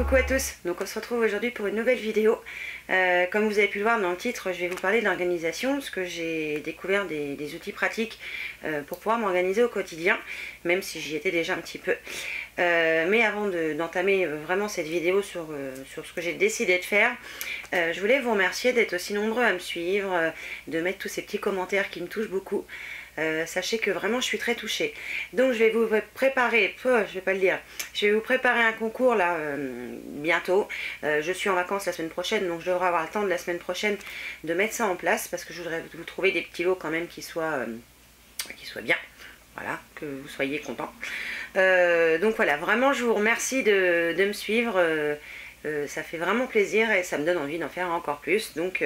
Coucou à tous, donc on se retrouve aujourd'hui pour une nouvelle vidéo. Comme vous avez pu le voir dans le titre, je vais vous parler d'organisation parce que j'ai découvert des outils pratiques pour pouvoir m'organiser au quotidien, même si j'y étais déjà un petit peu. Mais avant d'entamer vraiment cette vidéo sur ce que j'ai décidé de faire, je voulais vous remercier d'être aussi nombreux à me suivre, de mettre tous ces petits commentaires qui me touchent beaucoup. Sachez que vraiment je suis très touchée. Donc je vais vous préparer, je vais pas le dire, je vais vous préparer un concours là bientôt. Je suis en vacances la semaine prochaine, donc je devrais avoir le temps de la semaine prochaine de mettre ça en place parce que je voudrais vous trouver des petits lots quand même qui soient bien. Voilà, que vous soyez contents. Donc voilà, vraiment je vous remercie de me suivre. Ça fait vraiment plaisir et ça me donne envie d'en faire encore plus. Donc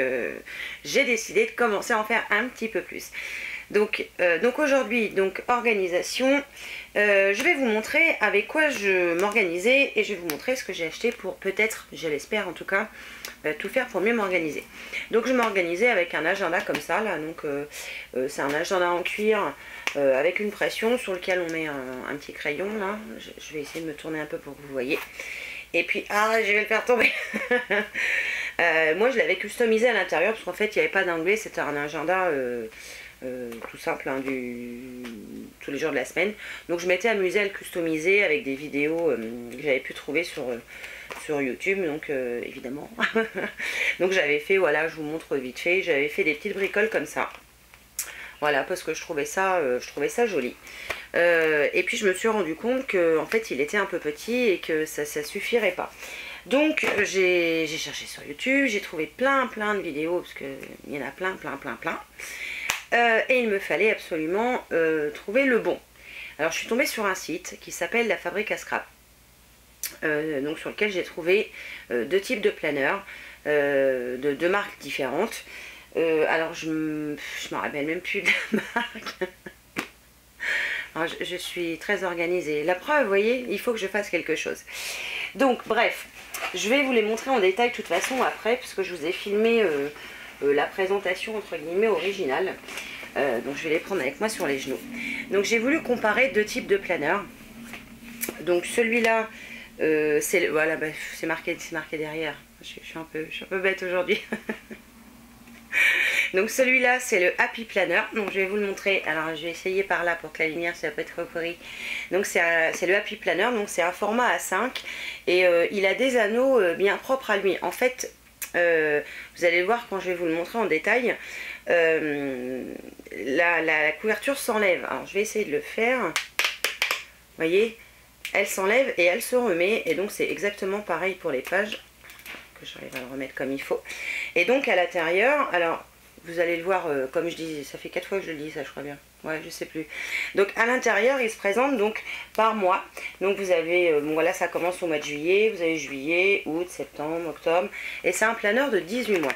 j'ai décidé de commencer à en faire un petit peu plus. Donc aujourd'hui, organisation, je vais vous montrer avec quoi je m'organisais et je vais vous montrer ce que j'ai acheté pour peut-être, je l'espère en tout cas, tout faire pour mieux m'organiser. Donc je m'organisais avec un agenda comme ça, là, donc c'est un agenda en cuir avec une pression sur lequel on met un petit crayon, là, je vais essayer de me tourner un peu pour que vous voyez. Et puis, je vais le faire tomber. Moi je l'avais customisé à l'intérieur parce qu'en fait il n'y avait pas d'anglais, c'était un agenda tout simple, hein, tous les jours de la semaine. Donc je m'étais amusée à le customiser avec des vidéos que j'avais pu trouver sur YouTube, donc évidemment. Donc j'avais fait, voilà, je vous montre vite fait, j'avais fait des petites bricoles comme ça. Voilà, parce que je trouvais ça joli. Et puis je me suis rendu compte que en fait il était un peu petit et que ça suffirait pas. Donc j'ai cherché sur YouTube, j'ai trouvé plein de vidéos parce qu'il y en a plein. Et il me fallait absolument trouver le bon. Alors je suis tombée sur un site qui s'appelle La Fabrique à Scrap, donc sur lequel j'ai trouvé deux types de planeurs de marques différentes. Alors je me rappelle même plus de la marque. Alors, je suis très organisée. La preuve, vous voyez, il faut que je fasse quelque chose. Donc bref, je vais vous les montrer en détail de toute façon après, puisque je vous ai filmé la présentation entre guillemets originale. Donc je vais les prendre avec moi sur les genoux. Donc j'ai voulu comparer deux types de planeurs. Donc celui-là, c'est voilà, c'est marqué derrière. Je suis un peu bête aujourd'hui. Donc celui-là c'est le Happy Planner, donc je vais vous le montrer. Alors je vais essayer par là pour que la lumière ça peut être pourri. Donc c'est le Happy Planner, donc c'est un format A5 et il a des anneaux bien propres à lui. En fait vous allez le voir quand je vais vous le montrer en détail, la couverture s'enlève. Alors je vais essayer de le faire, vous voyez, elle s'enlève et elle se remet, et donc c'est exactement pareil pour les pages, que j'arrive à le remettre comme il faut. Et donc à l'intérieur, alors vous allez le voir, comme je dis, ça fait 4 fois que je le dis ça, je crois bien. Ouais, je sais plus. Donc à l'intérieur, il se présente donc par mois. Donc vous avez, bon voilà, ça commence au mois de juillet, vous avez juillet, août, septembre, octobre. Et c'est un planeur de 18 mois.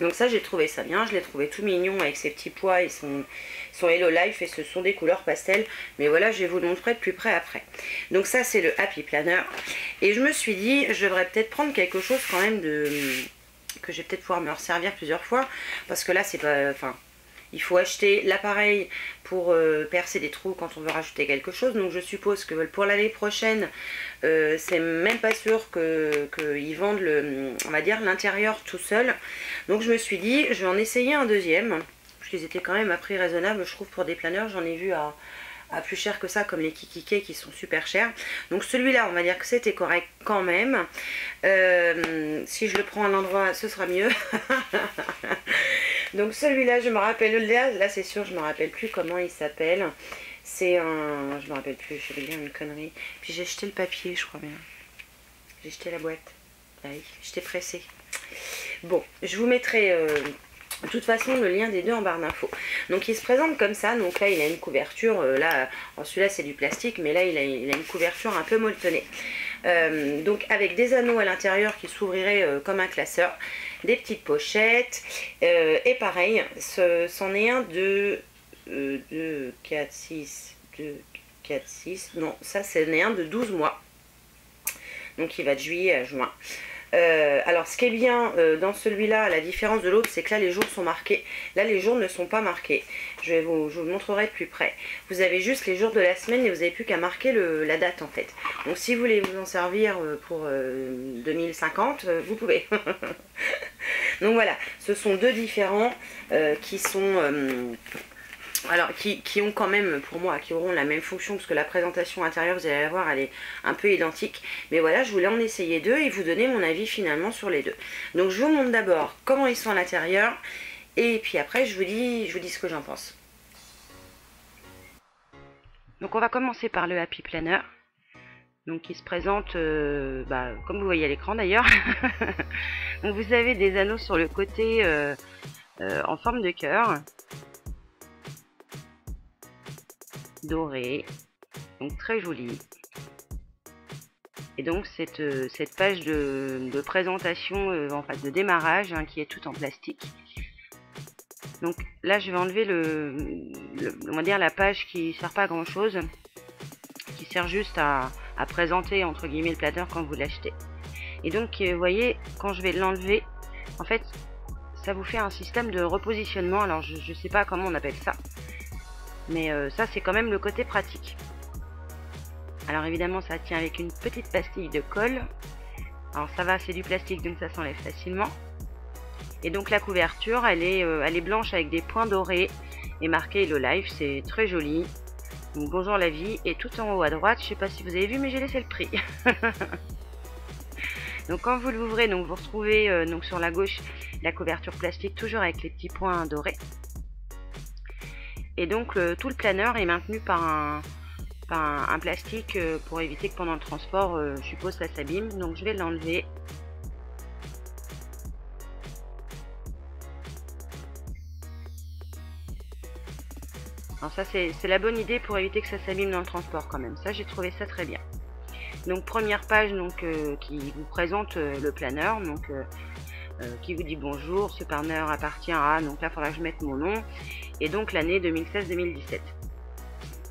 Donc ça, j'ai trouvé ça bien, je l'ai trouvé tout mignon avec ses petits pois et son Hello Life, et ce sont des couleurs pastel. Mais voilà, je vais vous le montrer de plus près après. Donc ça, c'est le Happy Planner. Et je me suis dit, je devrais peut-être prendre quelque chose quand même que je vais peut-être pouvoir me resservir plusieurs fois, parce que là c'est pas, enfin il faut acheter l'appareil pour percer des trous quand on veut rajouter quelque chose. Donc je suppose que pour l'année prochaine c'est même pas sûr qu'ils vendent on va dire l'intérieur tout seul. Donc je me suis dit je vais en essayer un deuxième, parce qu'ils étaient quand même à prix raisonnable je trouve pour des planeurs. J'en ai vu à plus cher que ça, comme les Kikikés qui sont super chers. Donc celui-là, on va dire que c'était correct quand même. Si je le prends à l'endroit, ce sera mieux. Donc celui-là, je me rappelle, là c'est sûr, je me rappelle plus comment il s'appelle. C'est un... je me rappelle plus, je vais dire une connerie. Puis j'ai jeté le papier, je crois bien. J'ai jeté la boîte. Ah oui, j'étais pressée. Bon, je vous mettrai... de toute façon le lien des deux en barre d'infos. Donc il se présente comme ça, donc là il a une couverture, là celui-là c'est du plastique, mais là il a une couverture un peu molletonnée. Donc avec des anneaux à l'intérieur qui s'ouvriraient comme un classeur, des petites pochettes, et pareil, c'en est un de 2, 4, 6, 2, 4, 6, non ça c'en est un de 12 mois. Donc il va de juillet à juin. Alors ce qui est bien dans celui-là, à la différence de l'autre, c'est que là les jours sont marqués. Là les jours ne sont pas marqués. je vous le montrerai de plus près. Vous avez juste les jours de la semaine et vous n'avez plus qu'à marquer la date en fait. Donc si vous voulez vous en servir pour 2050, vous pouvez. Donc voilà, ce sont deux différents qui sont... alors, qui ont quand même, pour moi, qui auront la même fonction, parce que la présentation intérieure, vous allez la voir, elle est un peu identique. Mais voilà, je voulais en essayer deux et vous donner mon avis finalement sur les deux. Donc, je vous montre d'abord comment ils sont à l'intérieur. Et puis après, je vous dis ce que j'en pense. Donc, on va commencer par le Happy Planner. Donc, qui se présente, comme vous voyez à l'écran d'ailleurs. Donc, vous avez des anneaux sur le côté en forme de cœur. Doré, donc très joli. Et donc cette page de présentation, en fait de démarrage, hein, qui est toute en plastique. Donc là je vais enlever on va dire la page qui sert pas à grand chose, qui sert juste à présenter entre guillemets le planeur quand vous l'achetez. Et donc vous voyez, quand je vais l'enlever, en fait ça vous fait un système de repositionnement. Alors je sais pas comment on appelle ça. Mais ça, c'est quand même le côté pratique. Alors évidemment, ça tient avec une petite pastille de colle. Alors ça va, c'est du plastique, donc ça s'enlève facilement. Et donc la couverture, elle est blanche avec des points dorés et marqué Hello Life. C'est très joli. Donc bonjour la vie. Et tout en haut à droite, je sais pas si vous avez vu, mais j'ai laissé le prix. Donc quand vous l'ouvrez, donc vous retrouvez donc sur la gauche la couverture plastique, toujours avec les petits points dorés. Et donc tout le planeur est maintenu par un plastique pour éviter que pendant le transport, je suppose, ça s'abîme. Donc je vais l'enlever. Alors ça c'est la bonne idée pour éviter que ça s'abîme dans le transport quand même. Ça j'ai trouvé ça très bien. Donc première page donc qui vous présente le planeur. Donc qui vous dit bonjour, ce planeur appartient à, donc là il faudra que je mette mon nom, et donc l'année 2016-2017.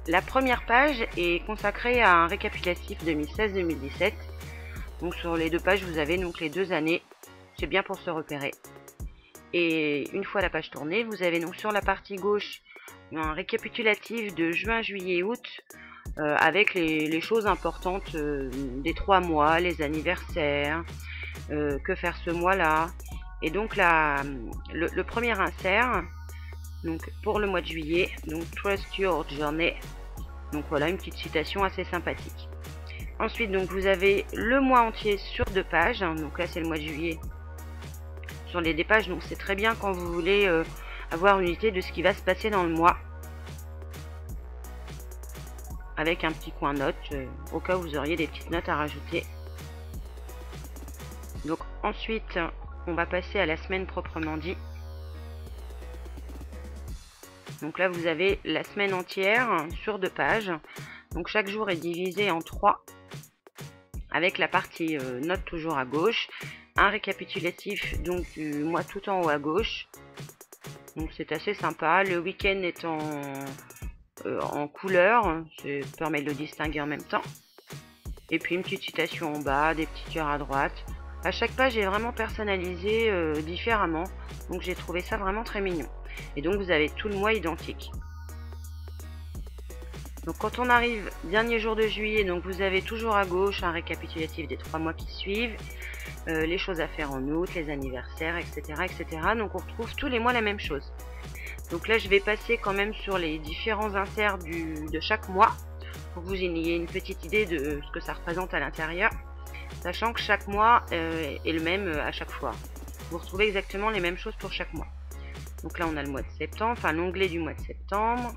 La première page est consacrée à un récapitulatif 2016-2017. Donc sur les deux pages vous avez donc les 2 années, c'est bien pour se repérer. Et une fois la page tournée, vous avez donc sur la partie gauche un récapitulatif de juin, juillet, août, avec les choses importantes des 3 mois, les anniversaires, que faire ce mois-là. Et donc le premier insert, donc pour le mois de juillet, donc Trust Your Journey. Donc voilà, une petite citation assez sympathique. Ensuite, donc vous avez le mois entier sur 2 pages. Donc là, c'est le mois de juillet sur les 2 pages. Donc c'est très bien quand vous voulez avoir une idée de ce qui va se passer dans le mois. Avec un petit coin note, au cas où vous auriez des petites notes à rajouter. Donc ensuite, on va passer à la semaine proprement dit. Donc là, vous avez la semaine entière sur 2 pages. Donc chaque jour est divisé en 3. Avec la partie note toujours à gauche. Un récapitulatif donc du mois tout en haut à gauche. Donc c'est assez sympa. Le week-end est en couleur. Ça permet de le distinguer en même temps. Et puis une petite citation en bas, des petits cœurs à droite. À chaque page est vraiment personnalisée différemment. Donc j'ai trouvé ça vraiment très mignon. Et donc vous avez tout le mois identique. Donc quand on arrive dernier jour de juillet, donc vous avez toujours à gauche un récapitulatif des 3 mois qui suivent, les choses à faire en août, les anniversaires, etc., etc. Donc on retrouve tous les mois la même chose. Donc là je vais passer quand même sur les différents inserts de chaque mois pour que vous ayez une petite idée de ce que ça représente à l'intérieur, sachant que chaque mois est le même à chaque fois. Vous retrouvez exactement les mêmes choses pour chaque mois. Donc là on a le mois de septembre, enfin l'onglet du mois de septembre.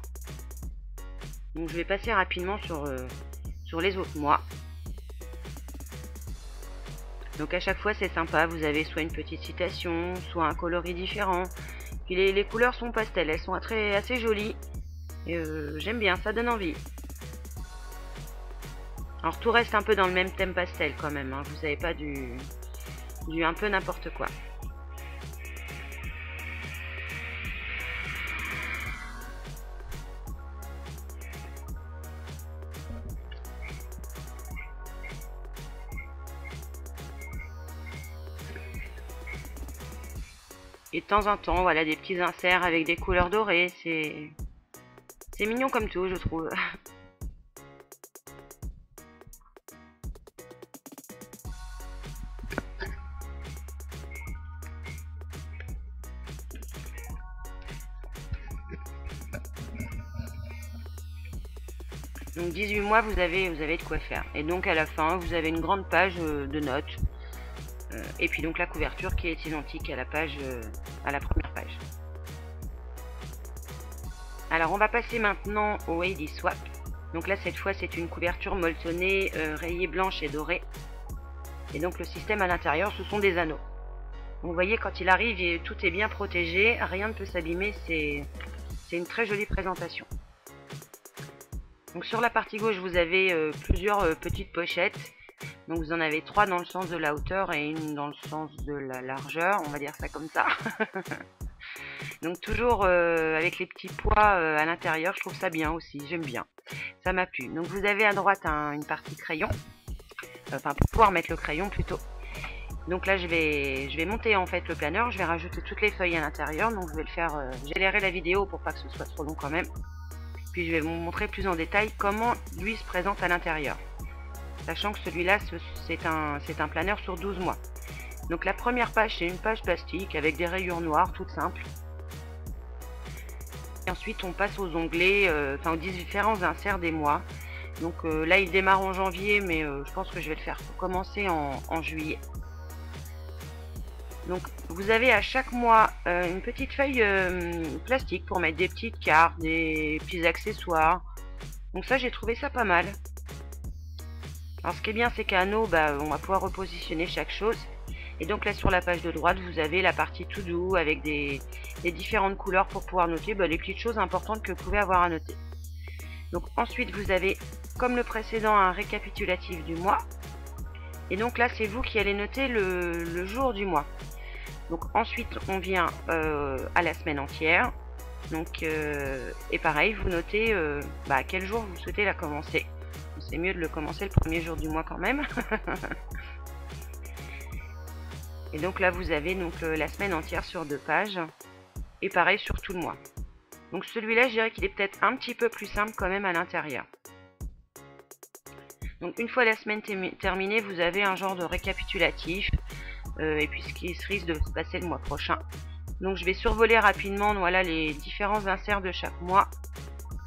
Donc je vais passer rapidement sur les autres mois. Donc à chaque fois c'est sympa, vous avez soit une petite citation, soit un coloris différent. Puis les couleurs sont pastel, elles sont assez jolies. Et j'aime bien, ça donne envie. Alors tout reste un peu dans le même thème pastel quand même, hein. Vous n'avez pas du un peu n'importe quoi. Et de temps en temps, voilà, des petits inserts avec des couleurs dorées, c'est C'est mignon comme tout, je trouve. Donc 18 mois, vous avez de quoi faire. Et donc à la fin, vous avez une grande page de notes. Et puis donc la couverture qui est identique à la page, à la première page. Alors on va passer maintenant au Heidi Swap. Donc là cette fois c'est une couverture molletonnée, rayée blanche et dorée. Et donc le système à l'intérieur ce sont des anneaux. Donc, vous voyez quand il arrive tout est bien protégé, rien ne peut s'abîmer, c'est une très jolie présentation. Donc sur la partie gauche vous avez plusieurs petites pochettes. Donc vous en avez 3 dans le sens de la hauteur et une dans le sens de la largeur, on va dire ça comme ça. Donc toujours avec les petits pois à l'intérieur, je trouve ça bien aussi, j'aime bien. Ça m'a plu. Donc vous avez à droite une partie crayon, enfin pour pouvoir mettre le crayon plutôt. Donc là je vais monter en fait le planeur, je vais rajouter toutes les feuilles à l'intérieur. Donc je vais le faire, générer la vidéo pour pas que ce soit trop long quand même. Puis je vais vous montrer plus en détail comment lui se présente à l'intérieur. Sachant que celui-là c'est un planeur sur 12 mois. Donc la première page c'est une page plastique avec des rayures noires toutes simples. Et ensuite on passe aux onglets, aux différents inserts des mois. Donc là il démarre en janvier mais je pense que je vais le faire pour commencer en juillet. Donc vous avez à chaque mois une petite feuille plastique pour mettre des petites cartes, des petits accessoires. Donc ça j'ai trouvé ça pas mal. Alors ce qui est bien c'est qu'à anneau, on va pouvoir repositionner chaque chose. Et donc là sur la page de droite vous avez la partie to do avec des différentes couleurs pour pouvoir noter les petites choses importantes que vous pouvez avoir à noter. Donc ensuite vous avez comme le précédent un récapitulatif du mois. Et donc là c'est vous qui allez noter le jour du mois. Donc ensuite on vient à la semaine entière. Donc et pareil vous notez à quel jour vous souhaitez la commencer. C'est mieux de le commencer le premier jour du mois quand même. Et donc là vous avez donc la semaine entière sur 2 pages. Et pareil sur tout le mois. Donc celui-là je dirais qu'il est peut-être un petit peu plus simple quand même à l'intérieur. Donc une fois la semaine terminée vous avez un genre de récapitulatif. Et puis ce qui risque de se passer le mois prochain. Donc je vais survoler rapidement voilà, les différents inserts de chaque mois.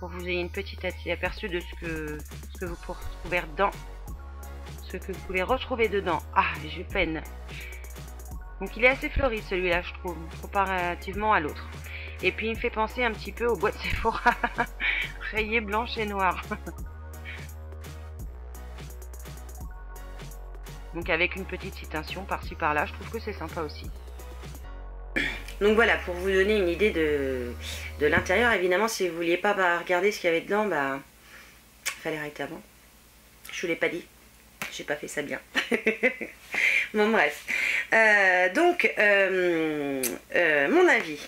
Pour que vous ayez une petite aperçu de ce que vous pouvez retrouver dedans. Ce que vous pouvez retrouver dedans. Ah j'ai peine. Donc il est assez fleuri celui-là je trouve, comparativement à l'autre. Et puis il me fait penser un petit peu au bois de Sephora, rayé blanche et noire. Donc avec une petite citation par-ci par-là, je trouve que c'est sympa aussi. Donc voilà, pour vous donner une idée de l'intérieur, évidemment si vous vouliez pas regarder ce qu'il y avait dedans, fallait arrêter avant. Je vous l'ai pas dit, j'ai pas fait ça bien. Bon bref. Mon avis.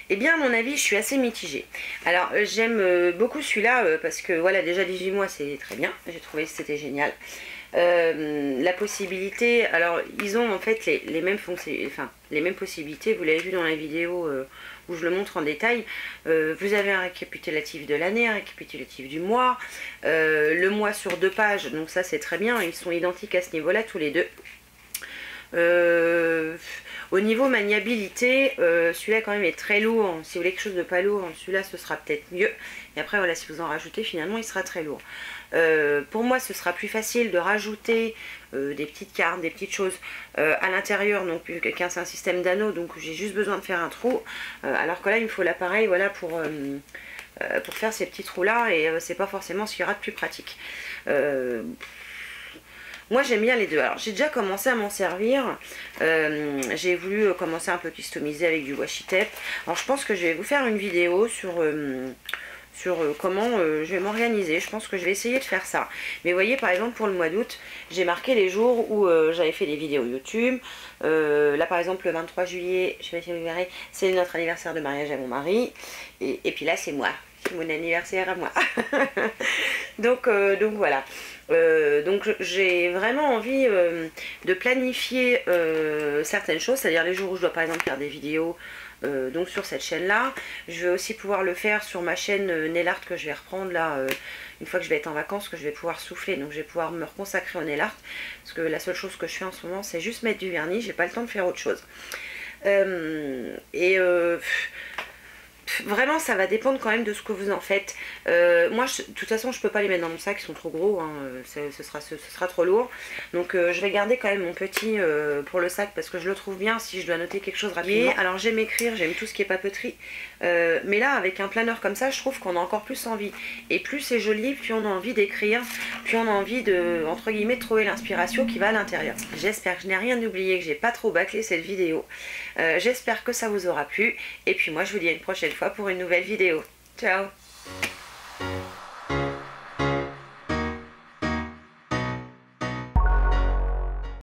Eh bien, à mon avis, je suis assez mitigée. Alors, j'aime beaucoup celui-là parce que, voilà, déjà 18 mois, c'est très bien. J'ai trouvé que c'était génial. La possibilité, alors, ils ont en fait les mêmes possibilités. Vous l'avez vu dans la vidéo où je le montre en détail. Vous avez un récapitulatif de l'année, un récapitulatif du mois. Le mois sur 2 pages, donc ça, c'est très bien. Ils sont identiques à ce niveau-là, tous les deux. Au niveau maniabilité, celui-là quand même est très lourd. Si vous voulez quelque chose de pas lourd, celui-là ce sera peut-être mieux. Et après voilà, si vous en rajoutez, finalement il sera très lourd. Pour moi ce sera plus facile de rajouter des petites cartes, des petites choses à l'intérieur. Donc quelqu'un c'est un système d'anneaux, donc j'ai juste besoin de faire un trou. Alors que là il me faut l'appareil voilà, pour faire ces petits trous là. Et c'est pas forcément ce qu'il y aura de plus pratique. Moi j'aime bien les deux. Alors j'ai déjà commencé à m'en servir. J'ai voulu commencer un peu customiser avec du washi tape. Alors je pense que je vais vous faire une vidéo sur comment je vais m'organiser. Je pense que je vais essayer de faire ça. Mais vous voyez par exemple pour le mois d'août, j'ai marqué les jours où j'avais fait des vidéos YouTube. Là par exemple le 23 juillet, je sais pas si vous verrez, c'est notre anniversaire de mariage à mon mari. Et puis là c'est moi. C'est mon anniversaire à moi. donc voilà. Donc j'ai vraiment envie de planifier certaines choses, c'est-à-dire les jours où je dois par exemple faire des vidéos donc sur cette chaîne là. Je vais aussi pouvoir le faire sur ma chaîne nail art que je vais reprendre là une fois que je vais être en vacances, que je vais pouvoir souffler, donc je vais pouvoir me reconsacrer au nail art, parce que la seule chose que je fais en ce moment c'est juste mettre du vernis, j'ai pas le temps de faire autre chose. Vraiment ça va dépendre quand même de ce que vous en faites. Moi de toute façon je peux pas les mettre dans mon sac, ils sont trop gros, hein, ce sera trop lourd. Donc je vais garder quand même mon petit pour le sac parce que je le trouve bien si je dois noter quelque chose rapidement. Alors j'aime écrire, j'aime tout ce qui est papeterie, mais là avec un planeur comme ça je trouve qu'on a encore plus envie. Et plus c'est joli, plus on a envie d'écrire, plus on a envie de, entre guillemets, de trouver l'inspiration qui va à l'intérieur. J'espère que je n'ai rien oublié, que j'ai pas trop bâclé cette vidéo. J'espère que ça vous aura plu. Et puis moi je vous dis à une prochaine fois pour une nouvelle vidéo. Ciao!